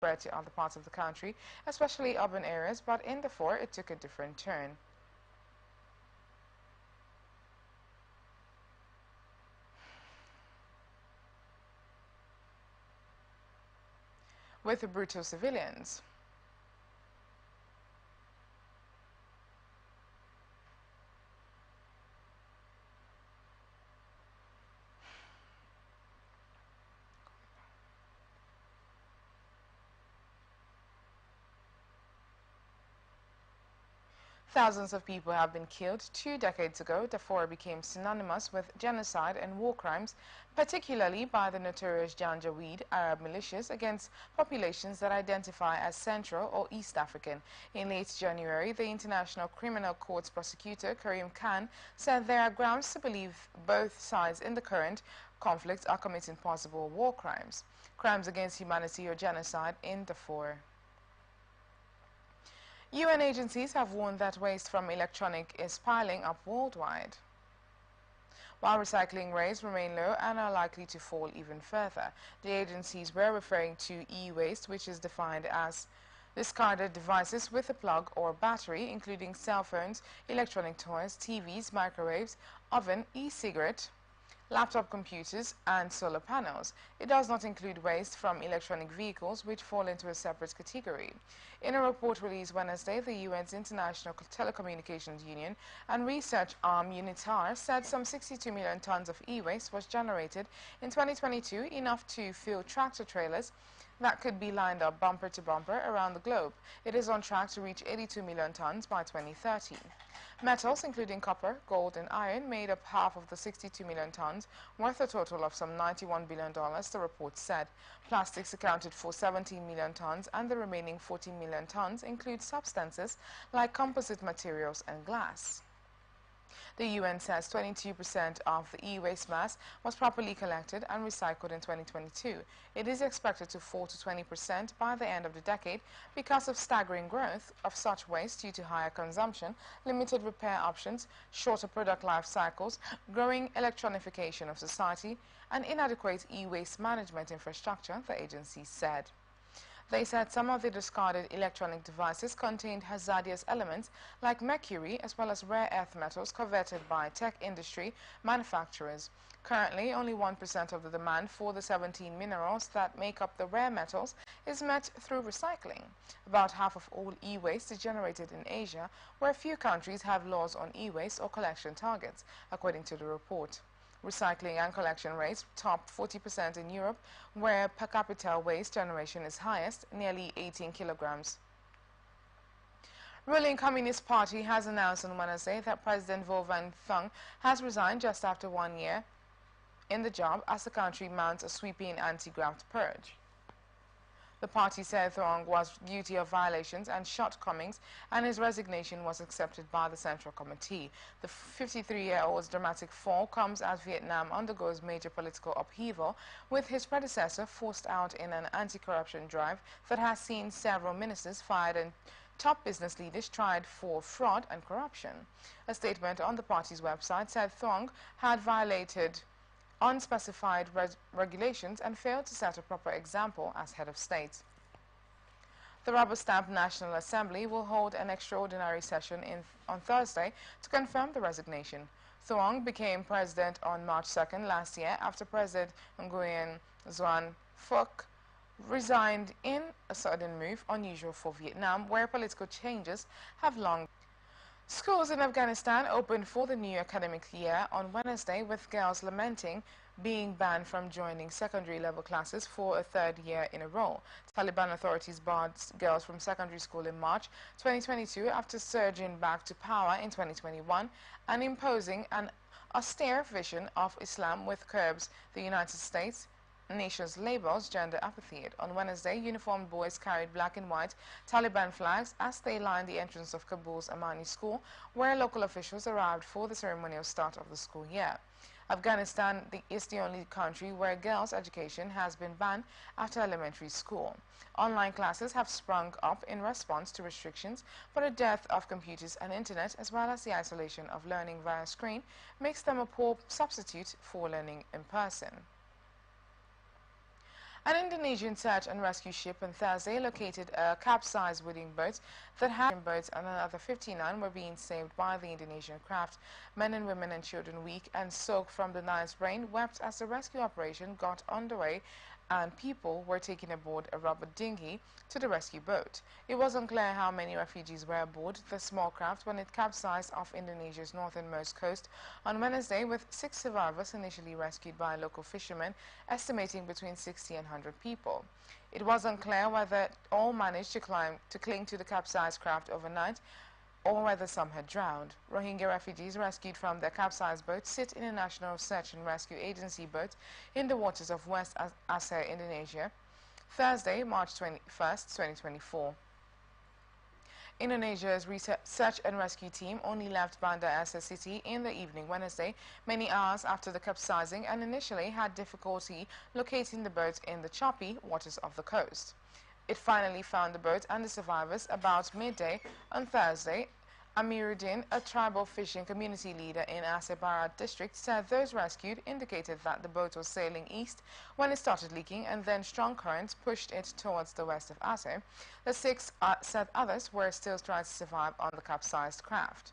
spread to other parts of the country, especially urban areas, but in the 4 it took a different turn. With brutal civilians. Thousands of people have been killed. 2 decades ago, Darfur became synonymous with genocide and war crimes, particularly by the notorious Janjaweed Arab militias against populations that identify as Central or East African. In late January, the International Criminal Court's prosecutor, Karim Khan, said there are grounds to believe both sides in the current conflict are committing possible war crimes, crimes against humanity or genocide in Darfur. UN agencies have warned that waste from electronics is piling up worldwide, while recycling rates remain low and are likely to fall even further. The agencies were referring to e-waste, which is defined as discarded devices with a plug or battery, including cell phones, electronic toys, TVs, microwaves, oven, e-cigarette, laptop computers and solar panels. It does not include waste from electronic vehicles, which fall into a separate category. In a report released Wednesday, the UN's International Telecommunications Union and research arm UNITAR said some 62 million tons of e-waste was generated in 2022, enough to fill tractor trailers that could be lined up bumper to bumper around the globe. It is on track to reach 82 million tons by 2030. Metals, including copper, gold, and iron, made up half of the 62 million tons, worth a total of some $91 billion, the report said. Plastics accounted for 17 million tons, and the remaining 14 million tons include substances like composite materials and glass. The UN says 22% of the e-waste mass was properly collected and recycled in 2022. It is expected to fall to 20% by the end of the decade because of staggering growth of such waste due to higher consumption, limited repair options, shorter product life cycles, growing electronification of society, and inadequate e-waste management infrastructure, the agency said. They said some of the discarded electronic devices contained hazardous elements like mercury, as well as rare earth metals coveted by tech industry manufacturers. Currently, only 1% of the demand for the 17 minerals that make up the rare metals is met through recycling. About half of all e-waste is generated in Asia, where few countries have laws on e-waste or collection targets, according to the report. Recycling and collection rates top 40% in Europe, where per capita waste generation is highest, nearly 18 kilograms. Ruling Communist Party has announced on Wednesday that President Vo Van Thuong has resigned just after 1 year in the job as the country mounts a sweeping anti-graft purge. The party said Thuong was guilty of violations and shortcomings, and his resignation was accepted by the Central Committee. The 53-year-old's dramatic fall comes as Vietnam undergoes major political upheaval, with his predecessor forced out in an anti-corruption drive that has seen several ministers fired and top business leaders tried for fraud and corruption. A statement on the party's website said Thuong had violated unspecified regulations and failed to set a proper example as head of state. The rubber-stamped National Assembly will hold an extraordinary session on Thursday to confirm the resignation. Thuong became president on March 2nd last year after President Nguyen Xuan Phuc resigned in a sudden move unusual for Vietnam, where political changes have long. Schools in Afghanistan opened for the new academic year on Wednesday, with girls lamenting being banned from joining secondary-level classes for a 3rd year in a row. Taliban authorities barred girls from secondary school in March 2022 after surging back to power in 2021 and imposing an austere vision of Islam which curbs the United States nation's labels gender apartheid. On Wednesday, uniformed boys carried black and white Taliban flags as they lined the entrance of Kabul's Amani School, where local officials arrived for the ceremonial start of the school year. Afghanistan is the only country where girls' education has been banned after elementary school. Online classes have sprung up in response to restrictions, but the dearth of computers and internet, as well as the isolation of learning via screen, makes them a poor substitute for learning in person. An Indonesian search and rescue ship on Thursday located a capsized wooden boat that had boats, and another 59 were being saved by the Indonesian craft. Men and women and children, weak and soaked from the night's rain, wept as the rescue operation got underway, and people were taken aboard a rubber dinghy to the rescue boat. It was unclear how many refugees were aboard the small craft when it capsized off Indonesia's northernmost coast on Wednesday, with 6 survivors initially rescued by local fishermen, estimating between 60 and 100 people. It was unclear whether all managed to cling to the capsized craft overnight, or whether some had drowned. Rohingya refugees rescued from their capsized boat sit in a National Search and Rescue Agency boat in the waters of West Aceh, Indonesia, Thursday, March 21st, 2024. Indonesia's search and rescue team only left Banda Aceh city in the evening Wednesday, many hours after the capsizing, and initially had difficulty locating the boat in the choppy waters of the coast. It finally found the boat and the survivors about midday on Thursday. Amiruddin, a tribal fishing community leader in Aceh Barat district, said those rescued indicated that the boat was sailing east when it started leaking, and then strong currents pushed it towards the west of Aceh. The 6 said others were still trying to survive on the capsized craft.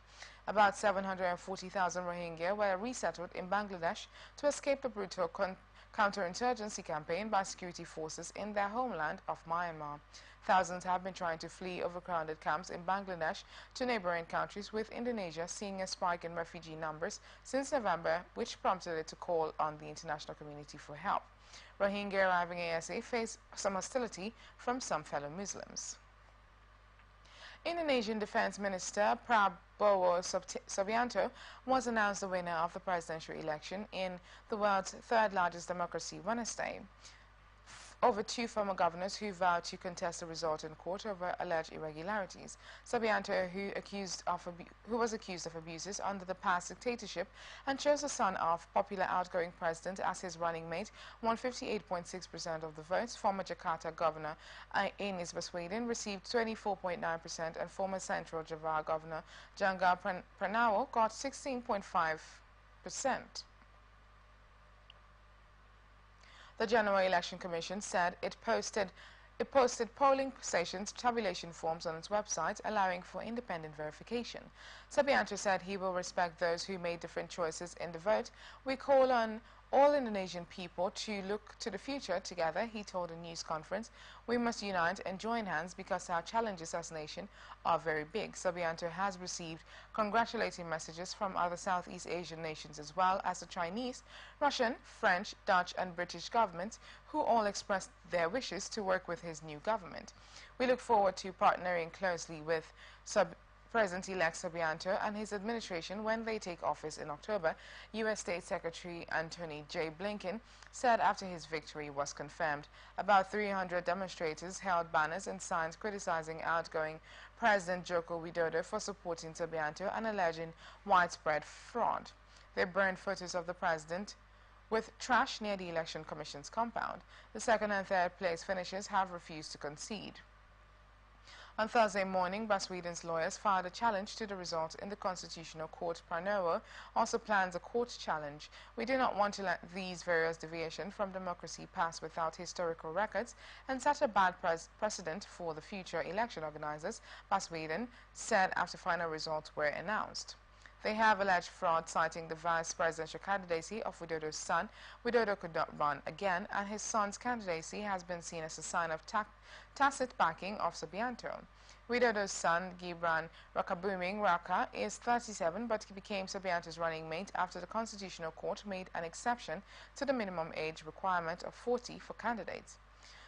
About 740,000 Rohingya were resettled in Bangladesh to escape the brutal counterinsurgency campaign by security forces in their homeland of Myanmar. Thousands have been trying to flee overcrowded camps in Bangladesh to neighboring countries, with Indonesia seeing a spike in refugee numbers since November, which prompted it to call on the international community for help. Rohingya arriving in Aceh face some hostility from some fellow Muslims. Indonesian Defense Minister Prabowo Subianto was announced the winner of the presidential election in the world's third largest democracy Wednesday, over 2 former governors who vowed to contest the result in court over alleged irregularities. Subianto, who was accused of abuses under the past dictatorship and chose the son of popular outgoing president as his running mate, won 58.6% of the votes. Former Jakarta governor Anies Baswedan received 24.9%, and former Central Java governor Ganjar Pranowo got 16.5%. The General Election Commission said it posted polling stations' tabulation forms on its website, allowing for independent verification. Subianto said he will respect those who made different choices in the vote. We call on all Indonesian people to look to the future together, he told a news conference. We must unite and join hands because our challenges as a nation are very big. Subianto has received congratulating messages from other Southeast Asian nations, as well as the Chinese, Russian, French, Dutch and British governments, who all expressed their wishes to work with his new government. We look forward to partnering closely with President-elect Subianto and his administration when they take office in October, U.S. State Secretary Antony J. Blinken said after his victory was confirmed. About 300 demonstrators held banners and signs criticizing outgoing President Joko Widodo for supporting Subianto and alleging widespread fraud. They burned photos of the president with trash near the Election Commission's compound. The second and third place finishers have refused to concede. On Thursday morning, Baswedan's lawyers filed a challenge to the result in the Constitutional Court. Pranowo also plans a court challenge. We do not want to let these various deviations from democracy pass without historical records and set a bad precedent for the future election organizers, Baswedan said after final results were announced. They have alleged fraud, citing the vice presidential candidacy of Widodo's son. Widodo could not run again, and his son's candidacy has been seen as a sign of tacit backing of Subianto. Widodo's son, Gibran Rakabuming Raka, is 37, but he became Subianto's running mate after the Constitutional Court made an exception to the minimum age requirement of 40 for candidates.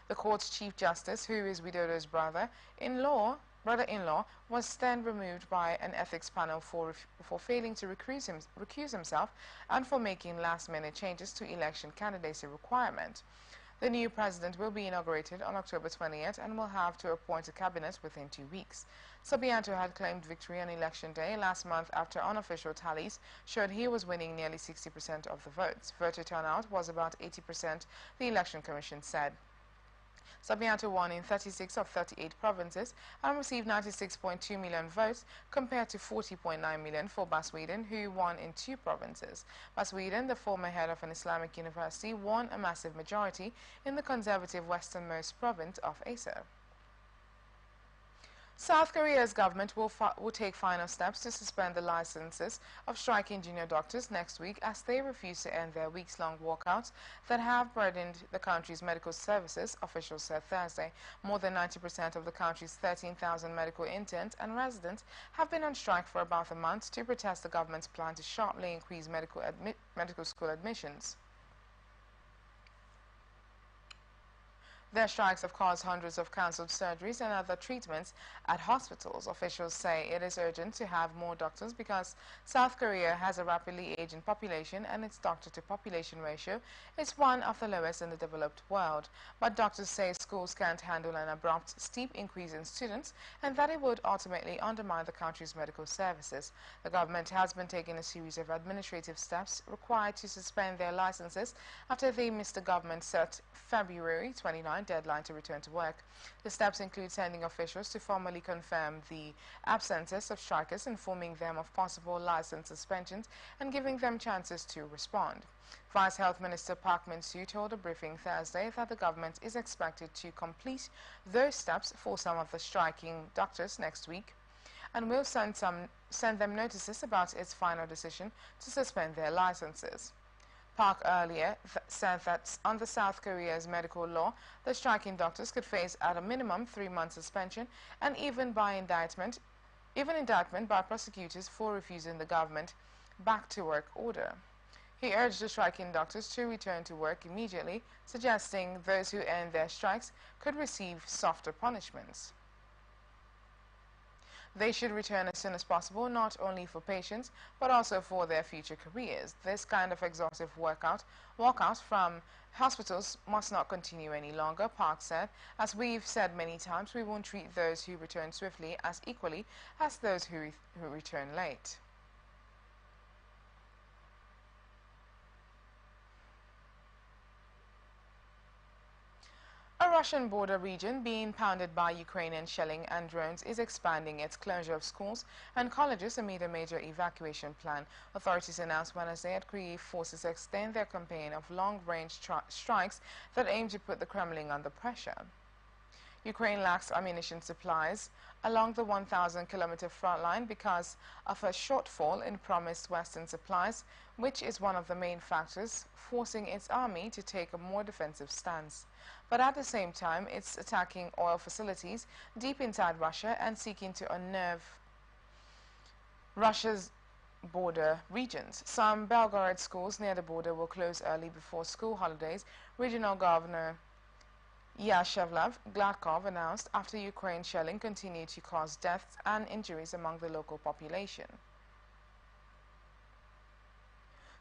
The court's Chief Justice, who is Widodo's brother-in-law, was then removed by an ethics panel for failing to recuse himself and for making last-minute changes to election candidacy requirement. The new president will be inaugurated on October 20th and will have to appoint a cabinet within 2 weeks. Subianto had claimed victory on election day last month after unofficial tallies showed he was winning nearly 60% of the votes. Voter turnout was about 80%, the Election Commission said. Subianto won in 36 of 38 provinces and received 96.2 million votes compared to 40.9 million for Baswedan, who won in 2 provinces. Baswedan, the former head of an Islamic university, won a massive majority in the conservative westernmost province of Aceh. South Korea's government will take final steps to suspend the licenses of striking junior doctors next week as they refuse to end their weeks-long walkouts that have burdened the country's medical services, officials said Thursday. More than 90% of the country's 13,000 medical interns and residents have been on strike for about a month to protest the government's plan to sharply increase medical school admissions. Their strikes have caused hundreds of cancelled surgeries and other treatments at hospitals. Officials say it is urgent to have more doctors because South Korea has a rapidly aging population and its doctor-to-population ratio is one of the lowest in the developed world. But doctors say schools can't handle an abrupt, steep increase in students and that it would ultimately undermine the country's medical services. The government has been taking a series of administrative steps required to suspend their licenses after they missed the government's set February 29 deadline to return to work. The steps include sending officials to formally confirm the absences of strikers, informing them of possible license suspensions, and giving them chances to respond. Vice Health Minister Park Min-soo told a briefing Thursday that the government is expected to complete those steps for some of the striking doctors next week and will send them notices about its final decision to suspend their licenses. Park earlier said that under South Korea's medical law, the striking doctors could face at a minimum 3-month suspension and even indictment by prosecutors for refusing the government back-to-work order. He urged the striking doctors to return to work immediately, suggesting those who end their strikes could receive softer punishments. They should return as soon as possible, not only for patients, but also for their future careers. This kind of exhaustive walkout from hospitals must not continue any longer, Park said. As we've said many times, we won't treat those who return swiftly as equally as those who return late. A Russian border region being pounded by Ukrainian shelling and drones is expanding its closure of schools and colleges amid a major evacuation plan. Authorities announced Wednesday that Kyiv forces extend their campaign of long-range strikes that aim to put the Kremlin under pressure. Ukraine lacks ammunition supplies along the 1,000-kilometer front line because of a shortfall in promised Western supplies, which is one of the main factors forcing its army to take a more defensive stance. But at the same time, it's attacking oil facilities deep inside Russia and seeking to unnerve Russia's border regions. Some Belgorod schools near the border will close early before school holidays, Regional Governor Yashevlav Gladkov announced after Ukraine shelling continued to cause deaths and injuries among the local population.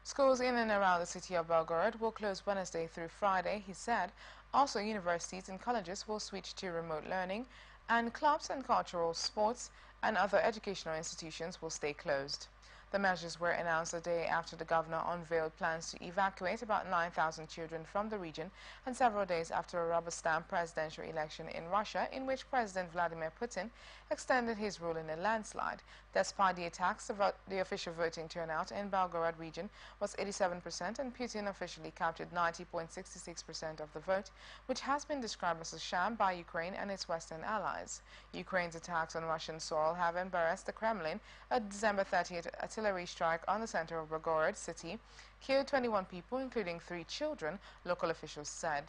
Schools in and around the city of Belgorod will close Wednesday through Friday, he said. Also, universities and colleges will switch to remote learning, and clubs and cultural, sports, and other educational institutions will stay closed. The measures were announced a day after the governor unveiled plans to evacuate about 9,000 children from the region and several days after a rubber-stamp presidential election in Russia in which President Vladimir Putin extended his rule in a landslide. Despite the attacks, the official voting turnout in Belgorod region was 87% and Putin officially captured 90.66% of the vote, which has been described as a sham by Ukraine and its Western allies. Ukraine's attacks on Russian soil have embarrassed the Kremlin. A December 30th artillery strike on the center of Belgorod city killed 21 people, including 3 children, local officials said.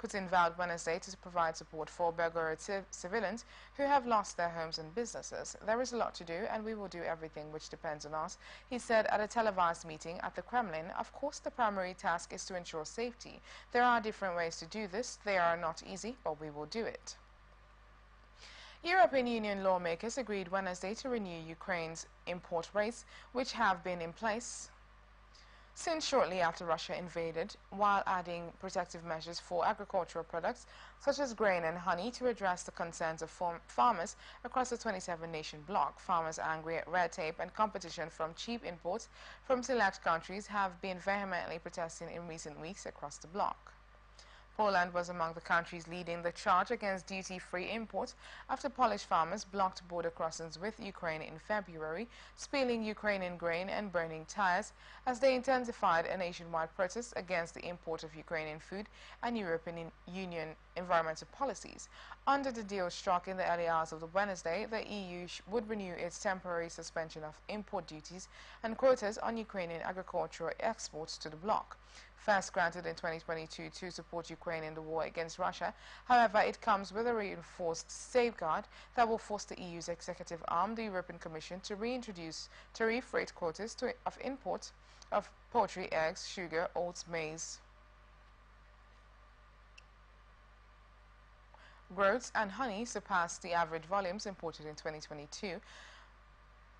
Putin vowed Wednesday to provide support for Belgorod civilians who have lost their homes and businesses. There is a lot to do, and we will do everything which depends on us, he said at a televised meeting at the Kremlin. Of course, the primary task is to ensure safety. There are different ways to do this. They are not easy, but we will do it. European Union lawmakers agreed Wednesday to renew Ukraine's import rates, which have been in place since shortly after Russia invaded, while adding protective measures for agricultural products such as grain and honey to address the concerns of farmers across the 27-nation bloc. Farmers angry at red tape and competition from cheap imports from select countries have been vehemently protesting in recent weeks across the bloc. Poland was among the countries leading the charge against duty-free imports after Polish farmers blocked border crossings with Ukraine in February, spilling Ukrainian grain and burning tires as they intensified a nationwide protest against the import of Ukrainian food and European Union environmental policies. Under the deal struck in the early hours of the Wednesday, the EU would renew its temporary suspension of import duties and quotas on Ukrainian agricultural exports to the bloc. First granted in 2022 to support Ukraine in the war against Russia, however, it comes with a reinforced safeguard that will force the EU's executive arm, the European Commission, to reintroduce tariff rate quotas of imports of poultry, eggs, sugar, oats, maize, groats and honey surpassed the average volumes imported in 2022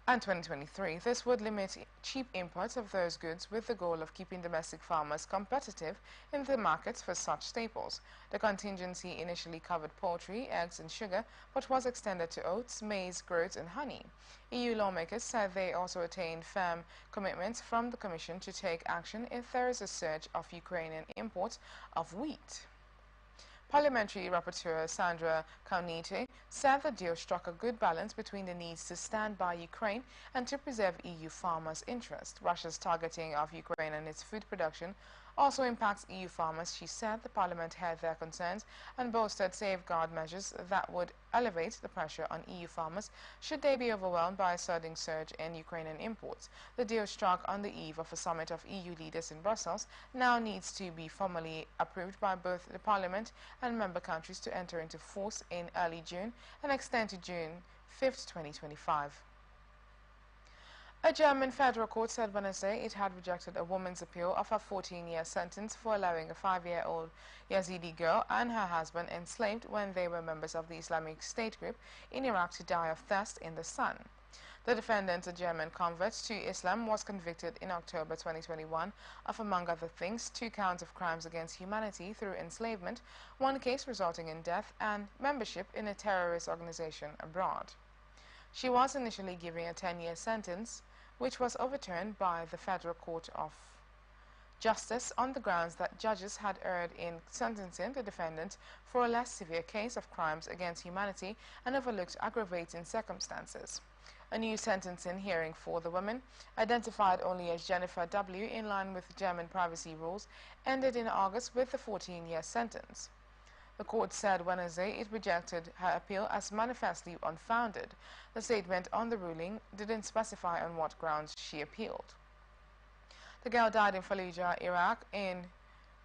and 2023. This would limit cheap imports of those goods with the goal of keeping domestic farmers competitive in the markets for such staples. The contingency initially covered poultry, eggs and sugar, but was extended to oats, maize, groats and honey. EU lawmakers said they also attained firm commitments from the Commission to take action if there is a surge of Ukrainian imports of wheat. Parliamentary Rapporteur Sandra Kalniete said the deal struck a good balance between the needs to stand by Ukraine and to preserve EU farmers' interests. Russia's targeting of Ukraine and its food production also impacts EU farmers. She said the Parliament heard their concerns and bolstered safeguard measures that would elevate the pressure on EU farmers should they be overwhelmed by a sudden surge in Ukrainian imports. The deal struck on the eve of a summit of EU leaders in Brussels now needs to be formally approved by both the Parliament and member countries to enter into force in early June and extend to June 5, 2025. A German federal court said Wednesday it had rejected a woman's appeal of a 14-year sentence for allowing a 5-year-old Yazidi girl and her husband enslaved when they were members of the Islamic State group in Iraq to die of thirst in the sun. The defendant, a German convert to Islam, was convicted in October 2021 of, among other things, 2 counts of crimes against humanity through enslavement, 1 case resulting in death, and membership in a terrorist organization abroad. She was initially given a 10-year sentence, which was overturned by the Federal Court of Justice on the grounds that judges had erred in sentencing the defendant for a less severe case of crimes against humanity and overlooked aggravating circumstances. A new sentencing hearing for the woman, identified only as Jennifer W. in line with German privacy rules, ended in August with a 14-year sentence. The court said Wednesday it rejected her appeal as manifestly unfounded. The statement on the ruling didn't specify on what grounds she appealed. The girl died in Fallujah, Iraq in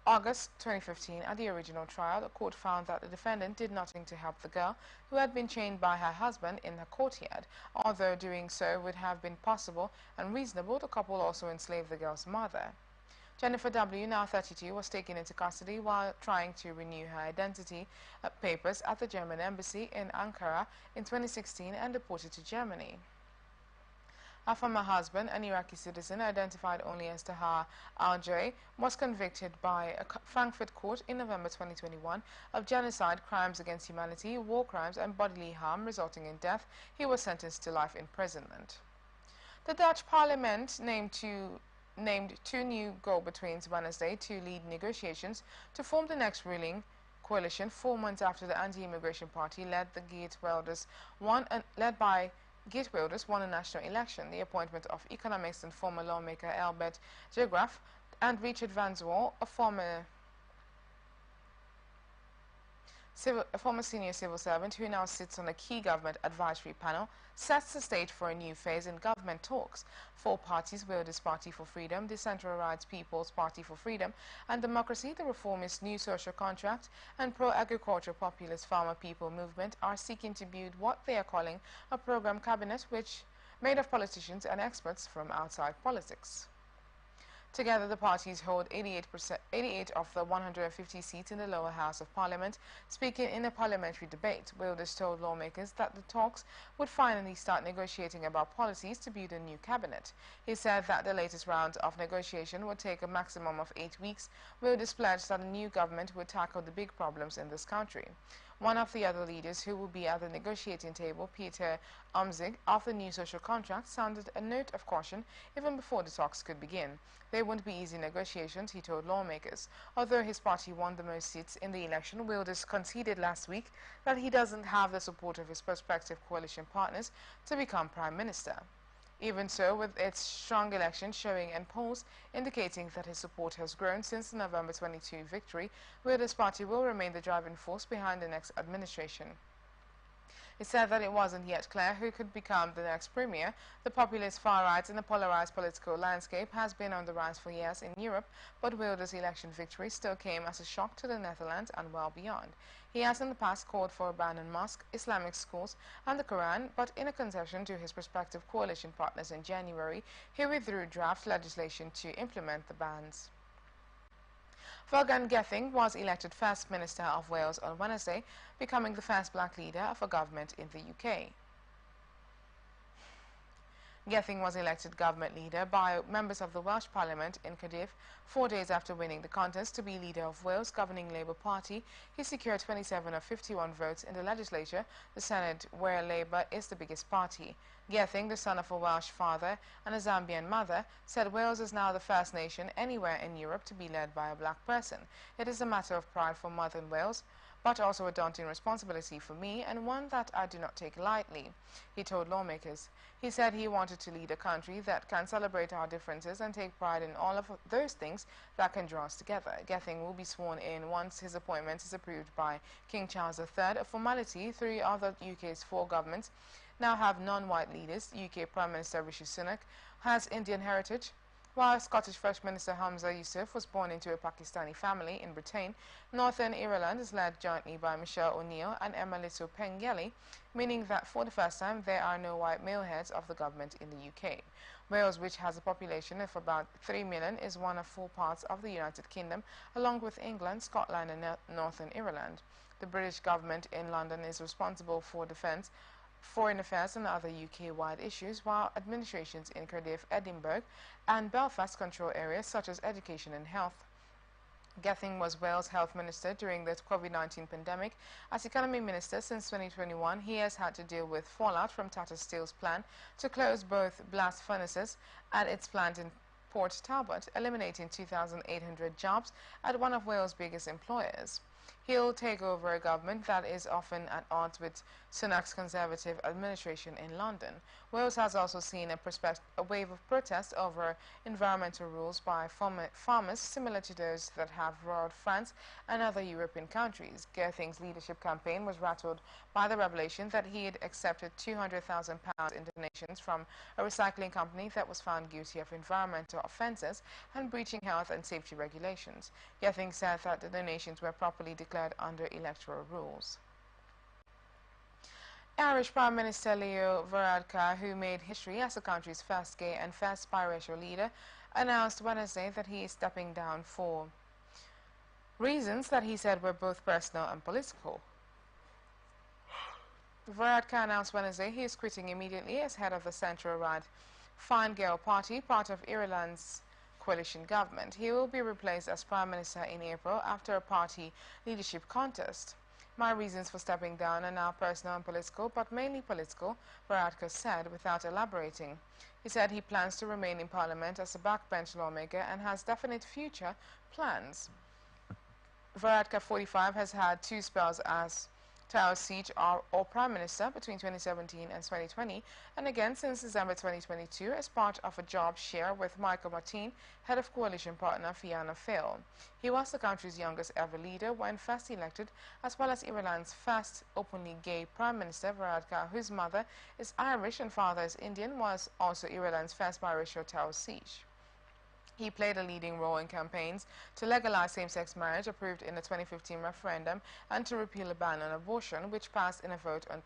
August 2015. At the original trial, the court found that the defendant did nothing to help the girl, who had been chained by her husband in the courtyard. Although doing so would have been possible and reasonable, the couple also enslaved the girl's mother. Jennifer W., now 32, was taken into custody while trying to renew her identity papers at the German embassy in Ankara in 2016 and deported to Germany. Her former husband, an Iraqi citizen identified only as Tahar al-Jay, was convicted by a Frankfurt court in November 2021 of genocide, crimes against humanity, war crimes and bodily harm resulting in death. He was sentenced to life imprisonment. The Dutch parliament named 2 new go-betweens Wednesday to lead negotiations to form the next ruling coalition 4 months after the anti-immigration party led by Geert Wilders won a national election. The appointment of economist and former lawmaker Albert de Graaf and Richard van Zwol, a former senior civil servant who now sits on a key government advisory panel, sets the stage for a new phase in government talks. 4 parties, Wilders Party for Freedom, the Central Rights People's Party for Freedom and Democracy, the Reformist New Social Contract, and pro-agriculture populist Farmer People Movement, are seeking to build what they are calling a program cabinet, which made of politicians and experts from outside politics. Together, the parties hold 88 of the 150 seats in the lower house of parliament. Speaking in a parliamentary debate, Wilders told lawmakers that the talks would finally start negotiating about policies to build a new cabinet. He said that the latest round of negotiation would take a maximum of 8 weeks. Wilders pledged that a new government would tackle the big problems in this country. One of the other leaders who will be at the negotiating table, Peter Umzig, of the new social contract, sounded a note of caution even before the talks could begin. They won't be easy negotiations, he told lawmakers. Although his party won the most seats in the election, Wilders conceded last week that he doesn't have the support of his prospective coalition partners to become Prime Minister. Even so, with its strong election showing and polls indicating that his support has grown since the November 22 victory, Wilders' party will remain the driving force behind the next administration. He said that it wasn't yet clear who could become the next premier. The populist far right in the polarized political landscape has been on the rise for years in Europe, but Wilders' election victory still came as a shock to the Netherlands and well beyond. He has in the past called for a ban on mosques, Islamic schools and the Quran, but in a concession to his prospective coalition partners in January, he withdrew draft legislation to implement the bans. Vaughan Gething was elected First Minister of Wales on Wednesday, becoming the first black leader of a government in the UK. Gething was elected government leader by members of the Welsh Parliament in Cardiff 4 days after winning the contest to be leader of Wales' governing Labour Party. He secured 27 of 51 votes in the legislature, the Senate, where Labour is the biggest party. Gething, the son of a Welsh father and a Zambian mother, said Wales is now the first nation anywhere in Europe to be led by a black person. It is a matter of pride for Northern Wales, but also a daunting responsibility for me and one that I do not take lightly, he told lawmakers. He said he wanted to lead a country that can celebrate our differences and take pride in all of those things that can draw us together. Gething will be sworn in once his appointment is approved by King Charles III, a formality. 3 other UK's 4 governments now have non-white leaders. UK Prime Minister Rishi Sunak has Indian heritage, while Scottish First Minister Hamza Yusuf was born into a Pakistani family in Britain. Northern Ireland is led jointly by Michelle O'Neill and Emeliso Pengelly, meaning that for the first time there are no white male heads of the government in the UK. Wales, which has a population of about 3 million, is one of 4 parts of the United Kingdom, along with England, Scotland and Northern Ireland. The British government in London is responsible for defence, foreign affairs and other UK-wide issues, while administrations in Cardiff, Edinburgh and Belfast control areas such as education and health. Gething was Wales Health Minister during the COVID-19 pandemic. As Economy Minister since 2021, he has had to deal with fallout from Tata Steel's plan to close both blast furnaces at its plant in Port Talbot, eliminating 2,800 jobs at one of Wales' biggest employers. He'll take over a government that is often at odds with Sunak's Conservative administration in London. Wales has also seen a wave of protest over environmental rules by farmers similar to those that have roiled France and other European countries. Gething's leadership campaign was rattled by the revelation that he had accepted £200,000 in donations from a recycling company that was found guilty of environmental offences and breaching health and safety regulations. Gething said that the donations were properly declared under electoral rules. Irish Prime Minister Leo Varadkar, who made history as the country's first gay and first biracial leader, announced Wednesday that he is stepping down for reasons that he said were both personal and political. Varadkar announced Wednesday he is quitting immediately as head of the centre-right Fine Gael party, part of Ireland's coalition government. He will be replaced as Prime Minister in April after a party leadership contest. My reasons for stepping down are now personal and political, but mainly political, Varadkar said, without elaborating. He said he plans to remain in Parliament as a backbench lawmaker and has definite future plans. Varadkar, 45, has had 2 spells as Taoiseach Siege or Prime Minister between 2017 and 2020, and again since December 2022 as part of a job share with Michael Martin, head of coalition partner Fianna Fáil. He was the country's youngest ever leader when first elected, as well as Ireland's first openly gay Prime Minister. Varadkar, whose mother is Irish and father is Indian, was also Ireland's first biracial Taoiseach. He played a leading role in campaigns to legalize same-sex marriage approved in the 2015 referendum and to repeal a ban on abortion, which passed in a vote on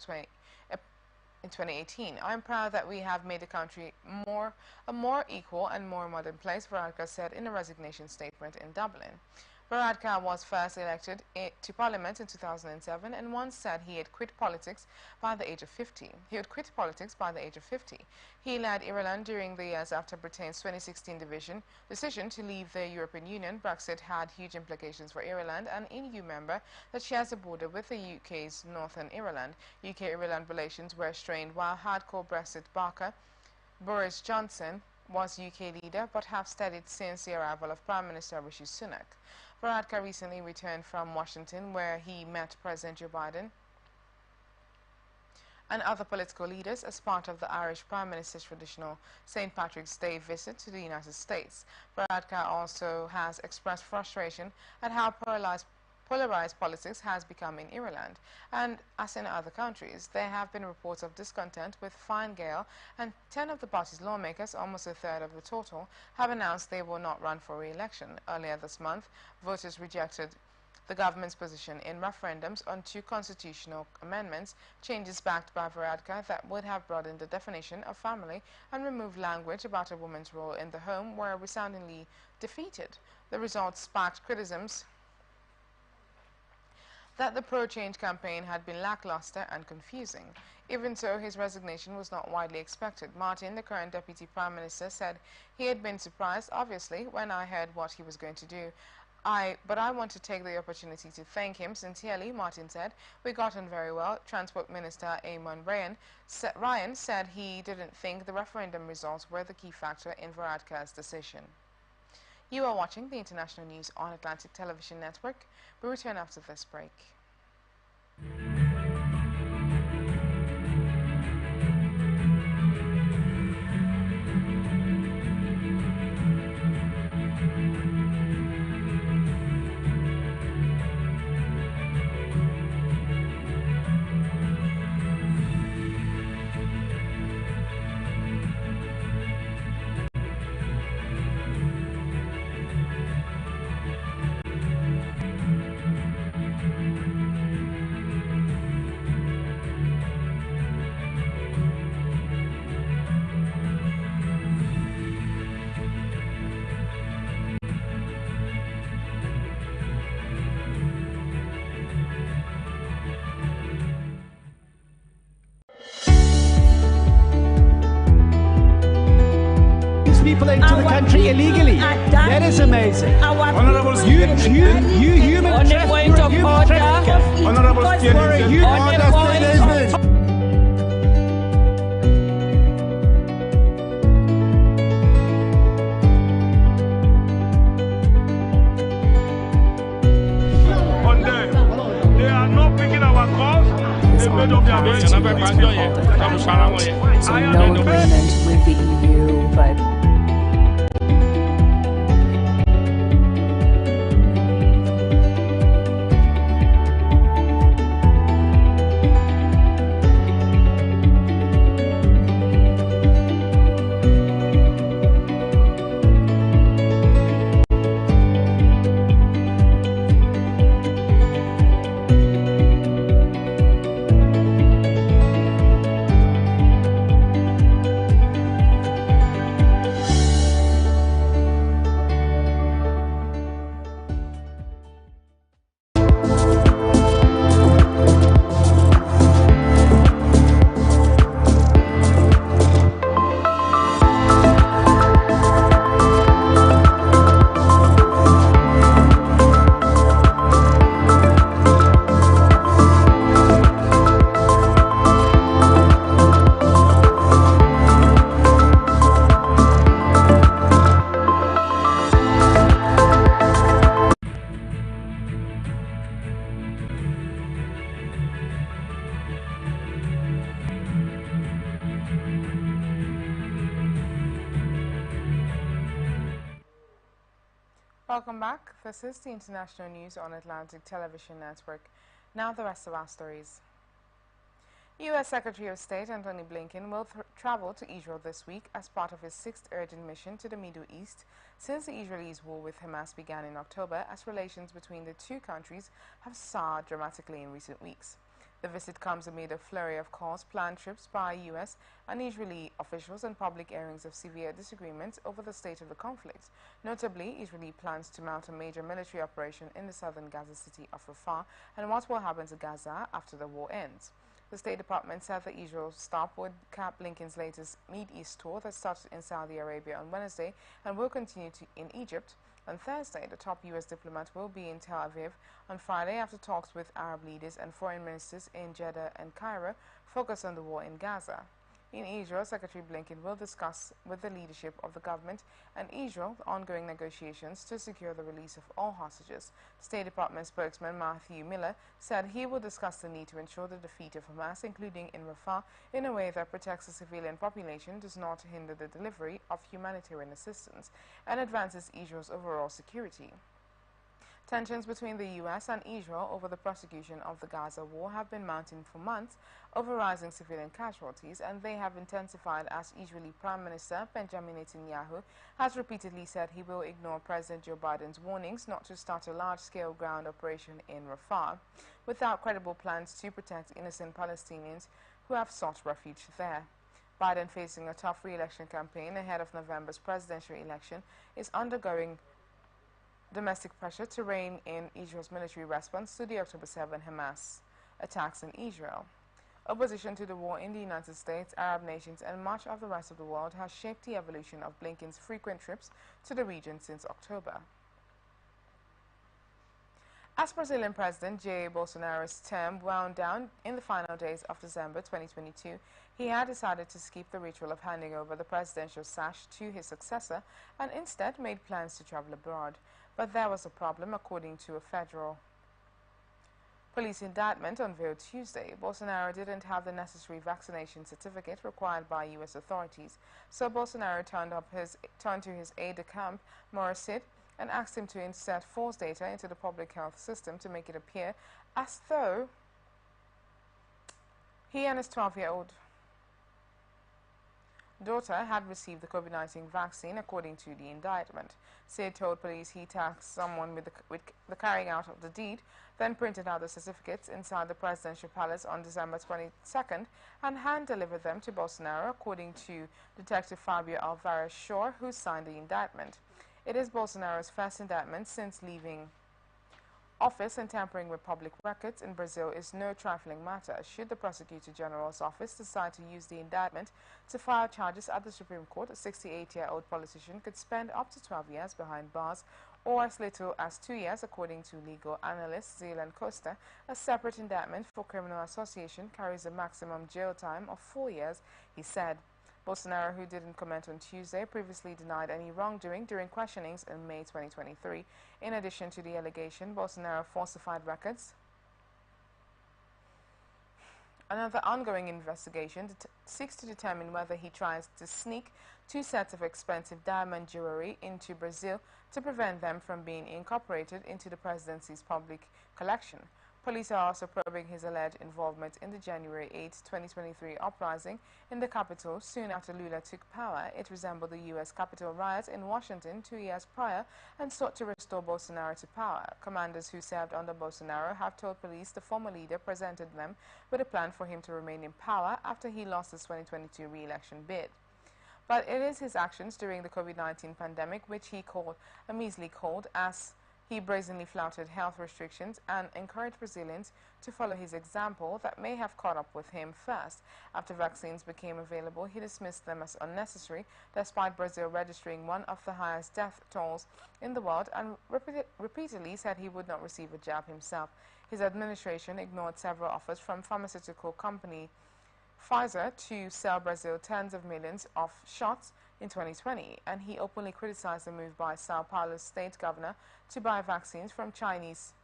in 2018. I am proud that we have made the country a more equal and more modern place, Varadkar said in a resignation statement in Dublin. Varadkar was first elected to Parliament in 2007 and once said he had quit politics by the age of 50. He would quit politics by the age of 50. He led Ireland during the years after Britain's 2016 decision to leave the European Union. Brexit had huge implications for Ireland, an EU member that shares a border with the UK's Northern Ireland. UK-Ireland relations were strained while hardcore Brexit backer Boris Johnson was UK leader but have steadied since the arrival of Prime Minister Rishi Sunak. Varadkar recently returned from Washington, where he met President Joe Biden and other political leaders as part of the Irish Prime Minister's traditional St. Patrick's Day visit to the United States. Varadkar also has expressed frustration at how polarized politics has become in Ireland, and as in other countries. There have been reports of discontent with Fine Gael, and 10 of the party's lawmakers, almost a third of the total, have announced they will not run for re-election. Earlier this month, voters rejected the government's position in referendums on 2 constitutional amendments, changes backed by Varadkar that would have broadened the definition of family and removed language about a woman's role in the home, were resoundingly defeated. The results sparked criticisms that the pro-change campaign had been lackluster and confusing. Even so, his resignation was not widely expected. Martin, the current Deputy Prime Minister, said he had been surprised, obviously, when I heard what he was going to do. But I want to take the opportunity to thank him sincerely, Martin said. We got on very well. Transport Minister Eamon Ryan said he didn't think the referendum results were the key factor in Varadkar's decision. You are watching the international news on Atlantic Television Network. We return after this break. People into the country illegally. That is amazing. Honorable You human trafficker. Honorable For a human They are not picking our calls. They made up their minds. So no agreement with the EU, but Welcome back. This is the international news on Atlantic Television Network. Now the rest of our stories. U.S. Secretary of State Antony Blinken will travel to Israel this week as part of his 6th urgent mission to the Middle East since the Israelis' war with Hamas began in October, as relations between the two countries have soured dramatically in recent weeks. The visit comes amid a flurry of calls, planned trips by U.S. and Israeli officials and public airings of severe disagreements over the state of the conflict. Notably, Israel plans to mount a major military operation in the southern Gaza city of Rafah and what will happen to Gaza after the war ends. The State Department said that Israel's stop would cap Blinken's latest Mid-East tour that started in Saudi Arabia on Wednesday and will continue in Egypt. On Thursday, the top U.S. diplomat will be in Tel Aviv on Friday after talks with Arab leaders and foreign ministers in Jeddah and Cairo focus on the war in Gaza. In Israel, Secretary Blinken will discuss with the leadership of the government and Israel the ongoing negotiations to secure the release of all hostages. State Department spokesman Matthew Miller said he will discuss the need to ensure the defeat of Hamas, including in Rafah, in a way that protects the civilian population, does not hinder the delivery of humanitarian assistance, and advances Israel's overall security. Tensions between the U.S. and Israel over the prosecution of the Gaza war have been mounting for months over rising civilian casualties, and they have intensified as Israeli Prime Minister Benjamin Netanyahu has repeatedly said he will ignore President Joe Biden's warnings not to start a large-scale ground operation in Rafah without credible plans to protect innocent Palestinians who have sought refuge there. Biden, facing a tough re-election campaign ahead of November's presidential election, is undergoing domestic pressure to rein in Israel's military response to the October 7 Hamas attacks in Israel. Opposition to the war in the United States, Arab nations, and much of the rest of the world has shaped the evolution of Blinken's frequent trips to the region since October. As Brazilian President Jair Bolsonaro's term wound down in the final days of December 2022, he had decided to skip the ritual of handing over the presidential sash to his successor and instead made plans to travel abroad. But there was a problem, according to a federal police indictment unveiled Tuesday. Bolsonaro didn't have the necessary vaccination certificate required by U.S. authorities, so Bolsonaro turned to his aide-de-camp, Morissette, and asked him to insert false data into the public health system to make it appear as though he and his 12-year-old daughter had received the COVID-19 vaccine, according to the indictment. Sid told police he tasked someone with the carrying out of the deed, then printed out the certificates inside the presidential palace on December 22nd and hand-delivered them to Bolsonaro, according to Detective Fabio Alvarez Shore, who signed the indictment. It is Bolsonaro's first indictment since leaving office, and tampering with public records in Brazil is no trifling matter. Should the Prosecutor General's office decide to use the indictment to file charges at the Supreme Court, a 68-year-old politician could spend up to 12 years behind bars or as little as 2 years, according to legal analyst Zealand Costa. A separate indictment for criminal association carries a maximum jail time of 4 years, he said. Bolsonaro, who didn't comment on Tuesday, previously denied any wrongdoing during questionings in May 2023. In addition to the allegation, Bolsonaro falsified records. Another ongoing investigation seeks to determine whether he tries to sneak 2 sets of expensive diamond jewelry into Brazil to prevent them from being incorporated into the presidency's public collection. Police are also probing his alleged involvement in the January 8, 2023 uprising in the capital soon after Lula took power. It resembled the U.S. Capitol riots in Washington 2 years prior and sought to restore Bolsonaro to power. Commanders who served under Bolsonaro have told police the former leader presented them with a plan for him to remain in power after he lost his 2022 re-election bid. But it is his actions during the COVID-19 pandemic, which he called a measly cold, as he brazenly flouted health restrictions and encouraged Brazilians to follow his example, that may have caught up with him first. After vaccines became available, he dismissed them as unnecessary, despite Brazil registering one of the highest death tolls in the world, and repeatedly said he would not receive a jab himself. His administration ignored several offers from pharmaceutical company Pfizer to sell Brazil tens of millions of shots in 2020, and he openly criticized the move by Sao Paulo's state governor to buy vaccines from Chinese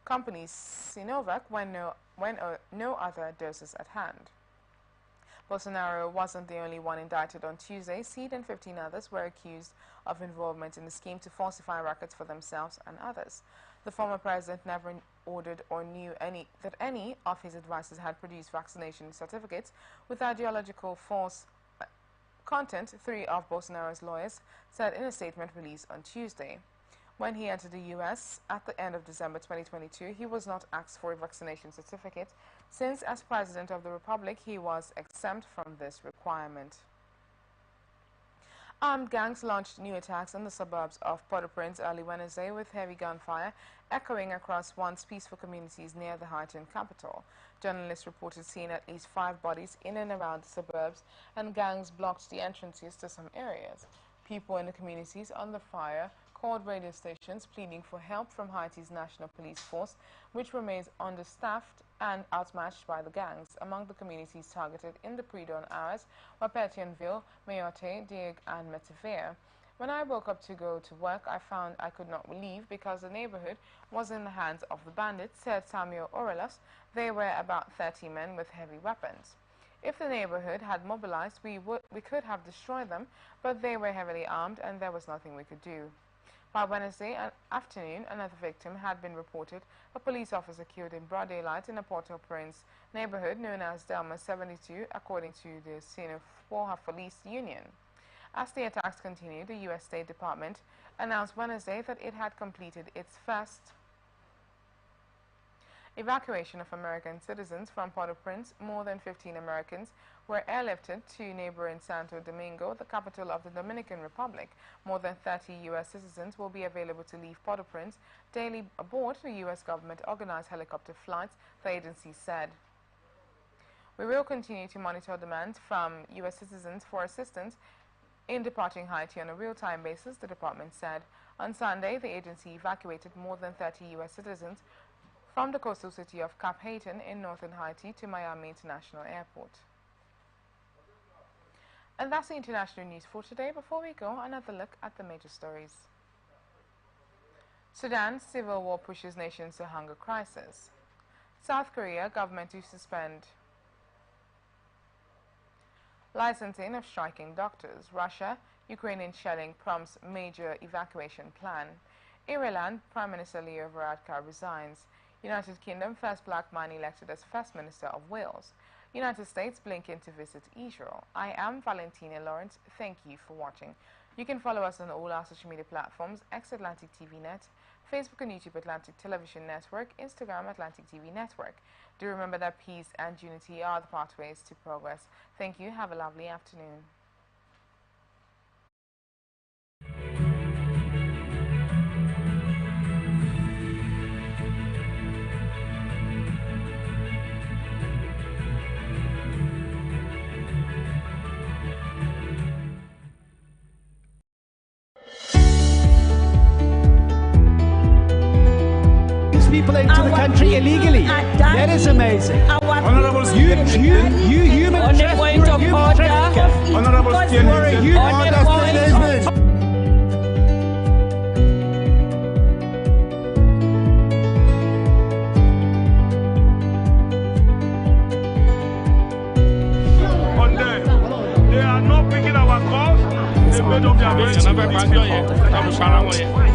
company Sinovac when no other doses at hand. Bolsonaro wasn't the only one indicted on Tuesday. Seed and 15 others were accused of involvement in the scheme to falsify records for themselves and others. The former president never ordered or knew that any of his advisors had produced vaccination certificates with ideological false content, 3 of Bolsonaro's lawyers said in a statement released on Tuesday. When he entered the U.S. at the end of December 2022, he was not asked for a vaccination certificate, since as President of the Republic, he was exempt from this requirement. Armed gangs launched new attacks in the suburbs of Port-au-Prince early Wednesday with heavy gunfire echoing across once peaceful communities near the Haitian capital. Journalists reported seeing at least 5 bodies in and around the suburbs, and gangs blocked the entrances to some areas. People in the communities under fire called radio stations pleading for help from Haiti's National Police Force, which remains understaffed and outmatched by the gangs. Among the communities targeted in the pre-dawn hours were Pétionville, Mayotte, Digue, and Métivier. When I woke up to go to work, I found I could not leave because the neighborhood was in the hands of the bandits, said Samuel Aurelos. They were about 30 men with heavy weapons. If the neighborhood had mobilized, we could have destroyed them, but they were heavily armed and there was nothing we could do. By Wednesday afternoon, another victim had been reported, a police officer killed in broad daylight in a Port-au-Prince neighborhood known as Delma 72, according to the Singapore Police Union. As the attacks continued, the U.S. State Department announced Wednesday that it had completed its first evacuation of American citizens from Port-au-Prince. More than 15 Americans were airlifted to neighboring Santo Domingo, the capital of the Dominican Republic. More than 30 U.S. citizens will be available to leave Port-au-Prince daily aboard the U.S. government-organized helicopter flights, the agency said. We will continue to monitor demands from U.S. citizens for assistance in departing Haiti on a real-time basis, the department said. On Sunday, the agency evacuated more than 30 U.S. citizens from the coastal city of Cap Haïtien in northern Haiti to Miami International Airport. And that's the international news for today. Before we go, another look at the major stories. Sudan, civil war pushes nations to hunger crisis. South Korea, government to suspend licensing of striking doctors. Russia, Ukrainian shelling prompts major evacuation plan. Ireland, Prime Minister Leo Varadkar resigns. United Kingdom, first black man elected as First Minister of Wales. United States, Blinken to visit Israel. I am Valentina Lawrence. Thank you for watching. You can follow us on all our social media platforms: X Atlantic TV Net, Facebook and YouTube Atlantic Television Network, Instagram Atlantic TV Network. Do remember that peace and unity are the pathways to progress. Thank you. Have a lovely afternoon. People into the country illegally. That is amazing. Honorable You human trafficker. Honorable You are a human. They are not picking our calls. They made up their minds.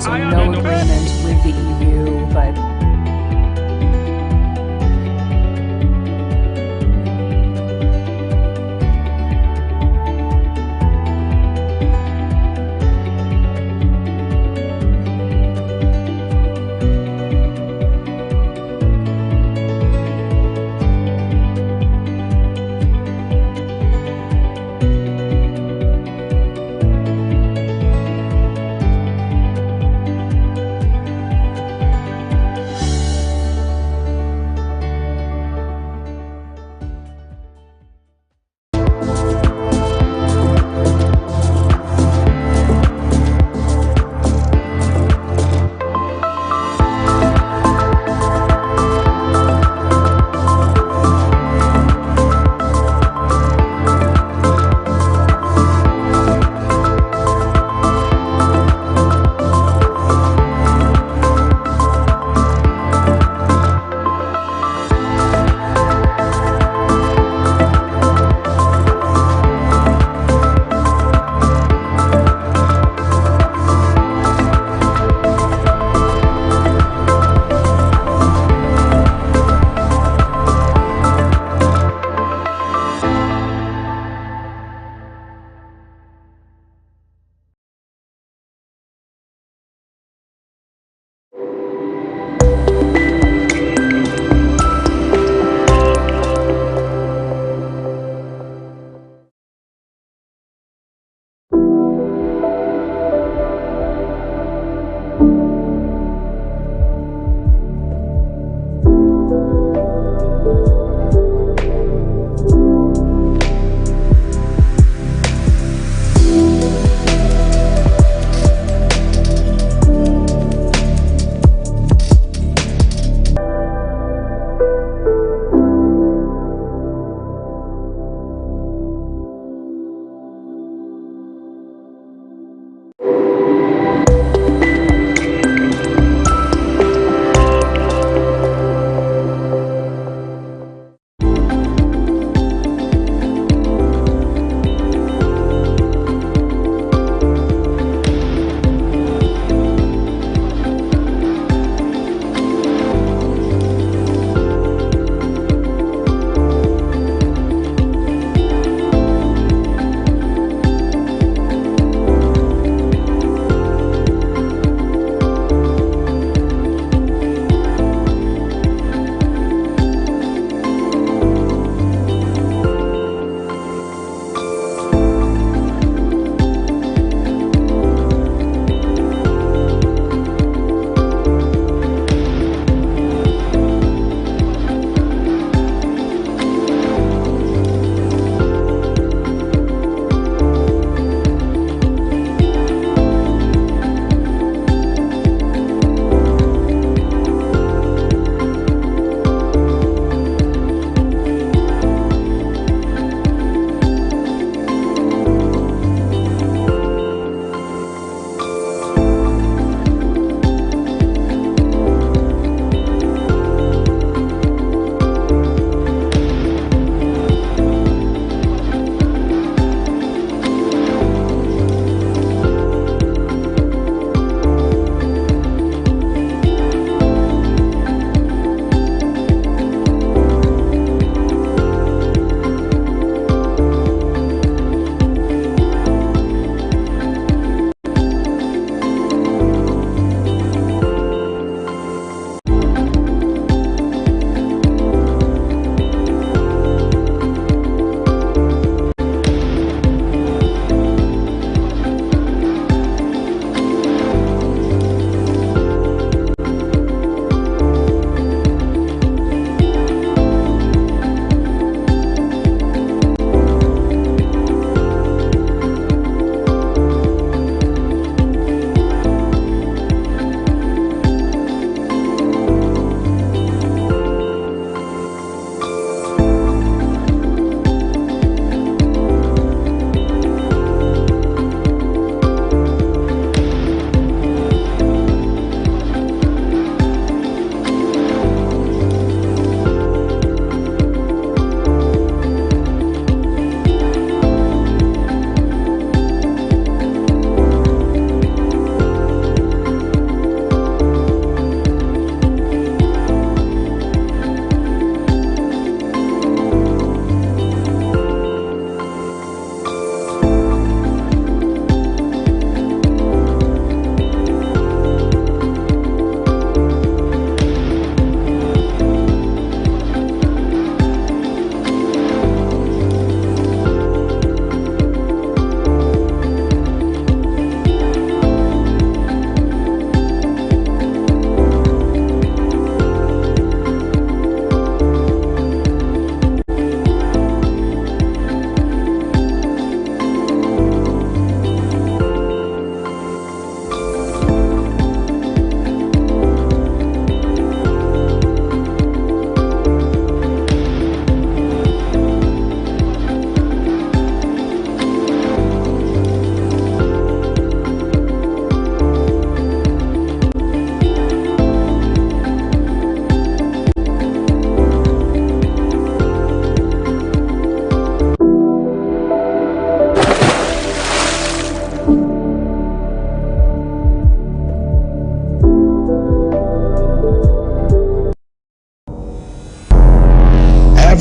So no agreement with the EU, but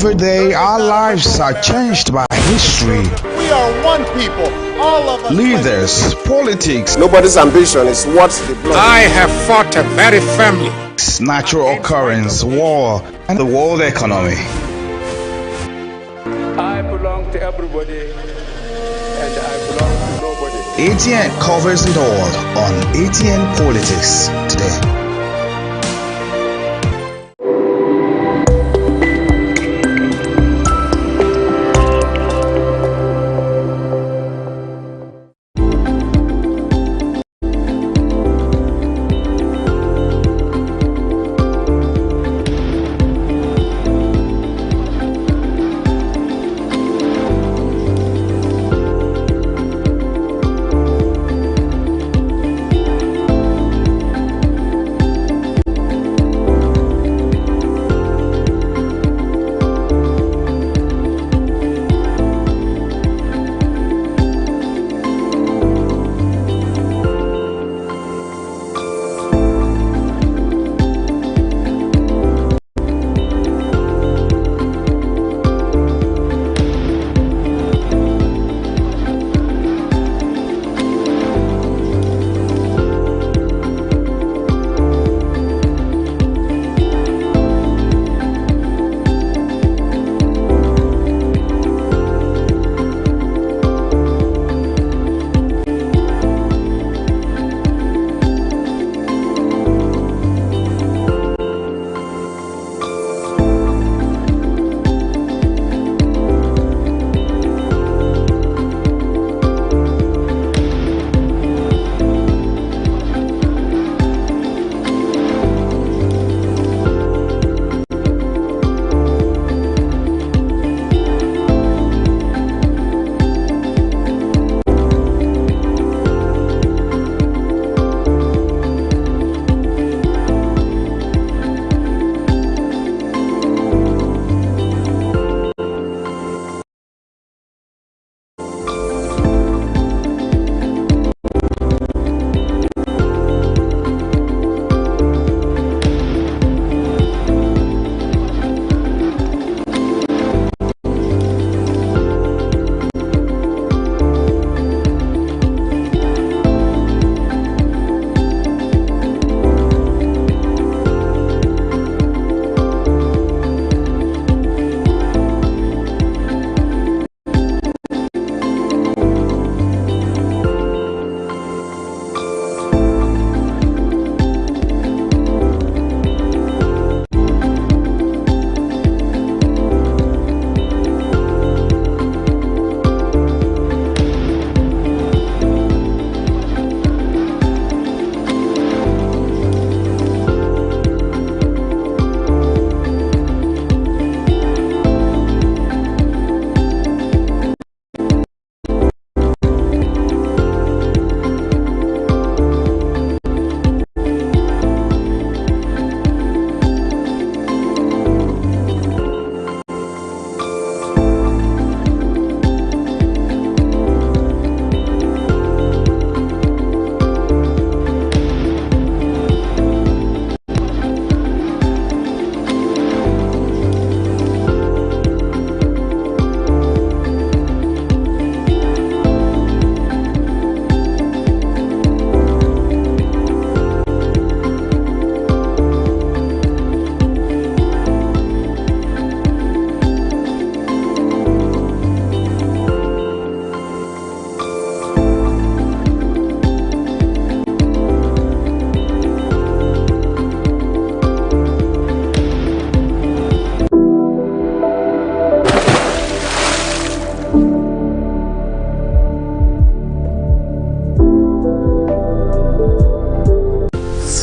Every day our lives are changed by history. We are one people, all of us. Leaders, politics. Nobody's ambition is what the blood. I have fought very firmly. Natural occurrence, war, and the world economy. I belong to everybody, and I belong to nobody. ATN covers it all on ATN Politics today.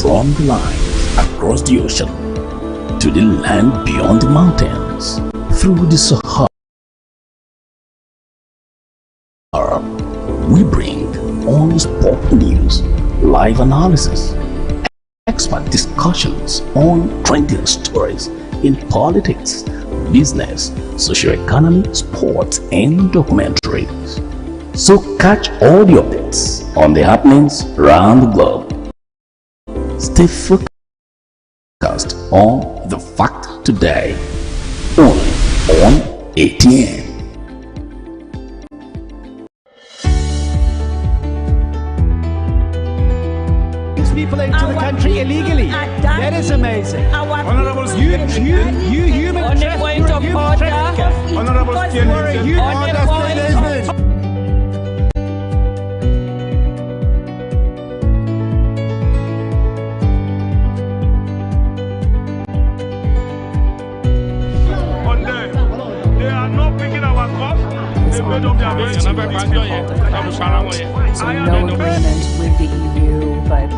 From the line across the ocean to the land beyond the mountains, through the Sahara, we bring honest pop news, live analysis, expert discussions on trending stories in politics, business, socio-economy, sports, and documentaries. So catch all the updates on the happenings around the globe. Stay focused on the fact today only on ATN. People into the country illegally. That is amazing. You human trafficker. Honorable they are not picking our cost. They made up their mind. So no agreement with the EU, but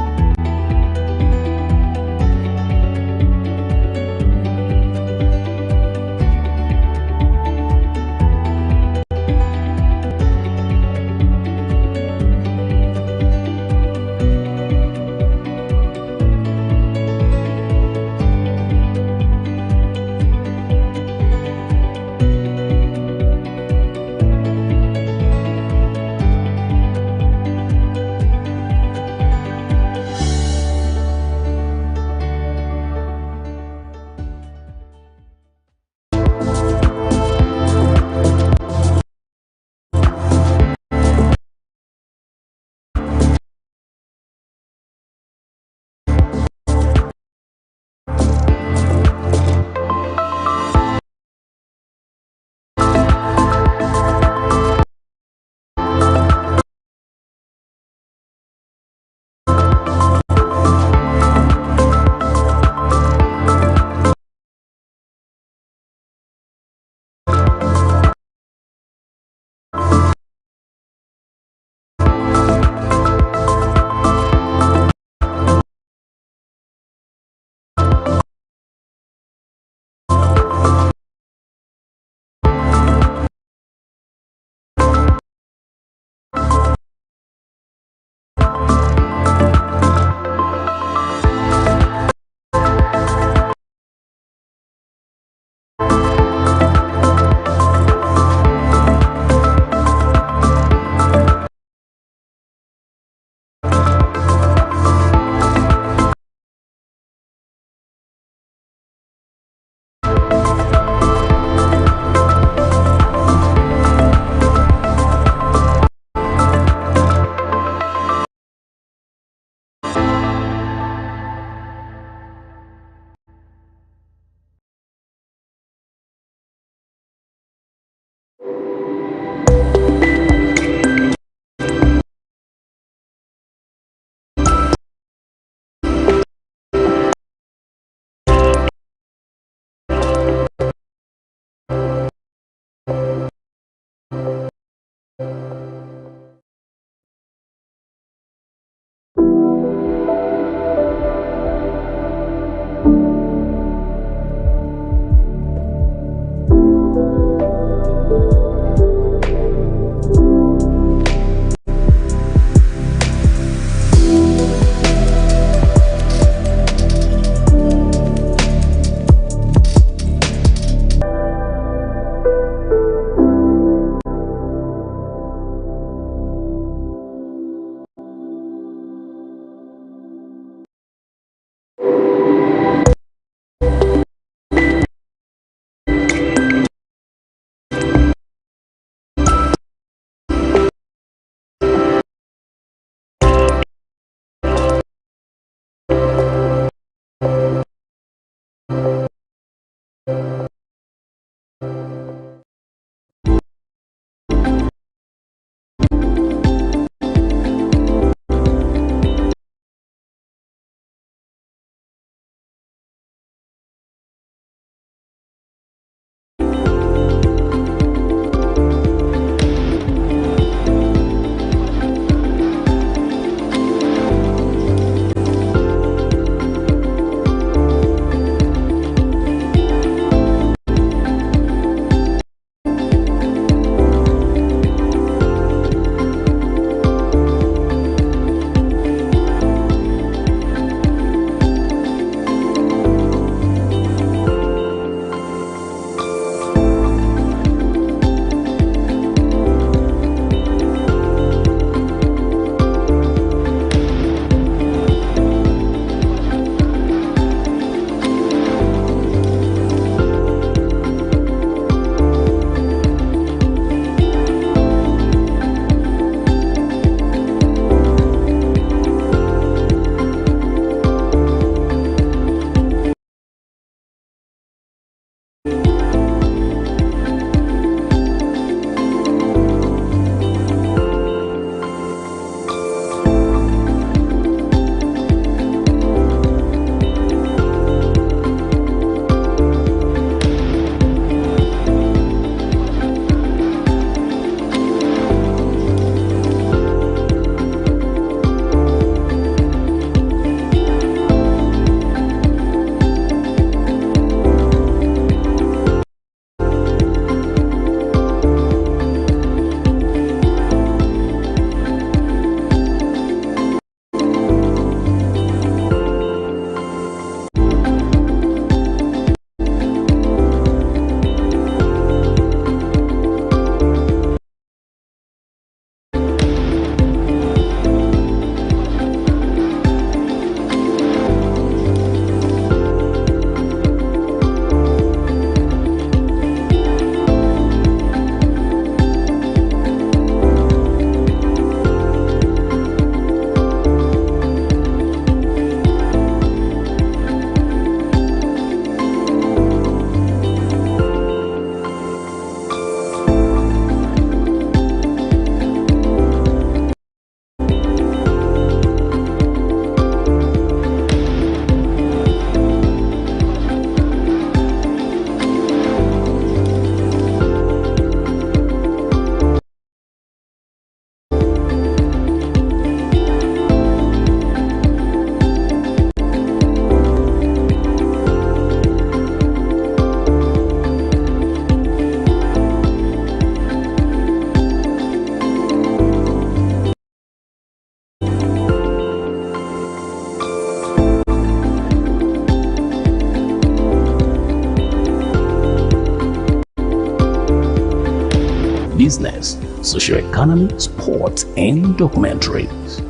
business, socio-economy, sports, and documentaries.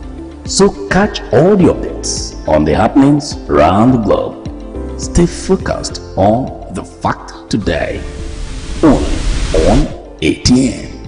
So catch all the updates on the happenings around the globe. Stay focused on the fact today, only on ATN.